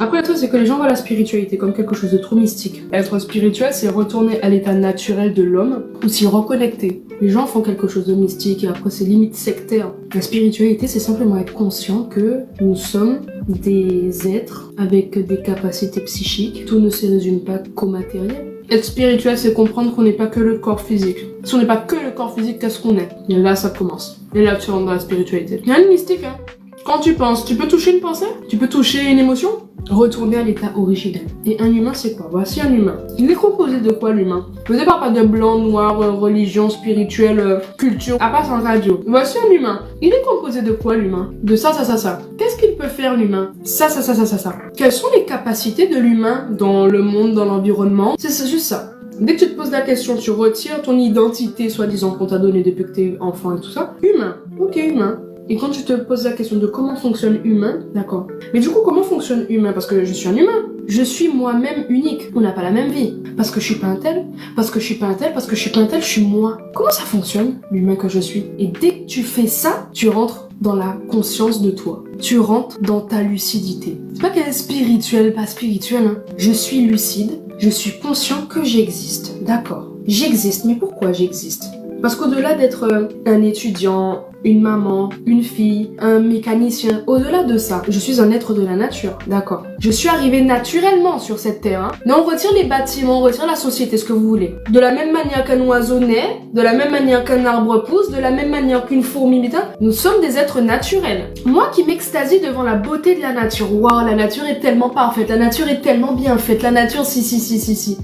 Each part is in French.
Après, le truc, c'est que les gens voient la spiritualité comme quelque chose de trop mystique. Être spirituel, c'est retourner à l'état naturel de l'homme ou s'y reconnecter. Les gens font quelque chose de mystique et après, c'est limite sectaire. La spiritualité, c'est simplement être conscient que nous sommes des êtres avec des capacités psychiques. Tout ne se résume pas qu'au matériel. Être spirituel, c'est comprendre qu'on n'est pas que le corps physique. Si on n'est pas que le corps physique, qu'est-ce qu'on est? Et là, ça commence. Et là, tu rentres dans la spiritualité. Rien de mystique, hein. Quand tu penses, tu peux toucher une pensée? Tu peux toucher une émotion? Retourner à l'état originel. Et un humain, c'est quoi? Voici un humain. Il est composé de quoi, l'humain? Je ne parle pas de blanc, noir, religion, spirituelle, culture, à part sans radio. Voici un humain. Il est composé de quoi, l'humain? De ça, ça, ça, ça. Qu'est-ce qu'il peut faire, l'humain? Ça, ça, ça, ça, ça, ça. Quelles sont les capacités de l'humain dans le monde, dans l'environnement? C'est juste ça. Dès que tu te poses la question, tu retires ton identité, soi-disant, qu'on t'a donnée depuis que t'es enfant et tout ça. Humain. Ok, humain. Et quand tu te poses la question de comment fonctionne humain, d'accord. Mais du coup, comment fonctionne humain? Parce que je suis un humain. Je suis moi-même unique. On n'a pas la même vie. Parce que je suis pas un tel, parce que je suis pas un tel, parce que je suis pas un tel, je suis moi. Comment ça fonctionne, l'humain que je suis? Et dès que tu fais ça, tu rentres dans la conscience de toi. Tu rentres dans ta lucidité. C'est pas qu'elle est spirituelle, pas spirituelle, hein. Je suis lucide, je suis conscient que j'existe. D'accord. J'existe, mais pourquoi j'existe? Parce qu'au-delà d'être un étudiant, une maman, une fille, un mécanicien, au-delà de ça, je suis un être de la nature, d'accord. Je suis arrivé naturellement sur cette terre, hein. Mais on retire les bâtiments, on retire la société, ce que vous voulez. De la même manière qu'un oiseau naît, de la même manière qu'un arbre pousse, de la même manière qu'une fourmi militaire, nous sommes des êtres naturels. Moi qui m'extasie devant la beauté de la nature, waouh, la nature est tellement parfaite, la nature est tellement bien faite, la nature si.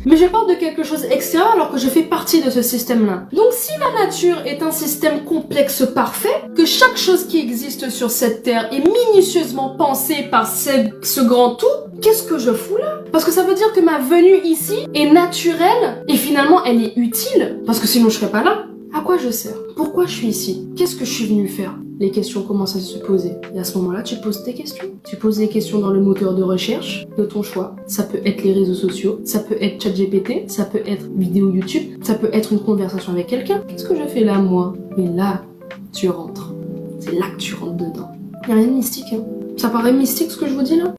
Mais je parle de quelque chose extérieur alors que je fais partie de ce système-là. Donc si la nature est un système complexe parfait, que chaque chose qui existe sur cette terre est minutieusement pensée par ce grand tout, qu'est-ce que je fous là? Parce que ça veut dire que ma venue ici est naturelle et finalement elle est utile, parce que sinon je serais pas là. À quoi je sers? Pourquoi je suis ici? Qu'est-ce que je suis venu faire? Les questions commencent à se poser. Et à ce moment-là, tu poses tes questions. Tu poses des questions dans le moteur de recherche de ton choix. Ça peut être les réseaux sociaux, ça peut être ChatGPT, ça peut être vidéo YouTube, ça peut être une conversation avec quelqu'un. Qu'est-ce que je fais là, moi? Et là, tu rentres. C'est là que tu rentres dedans. Y a rien de mystique, hein. Ça paraît mystique ce que je vous dis là?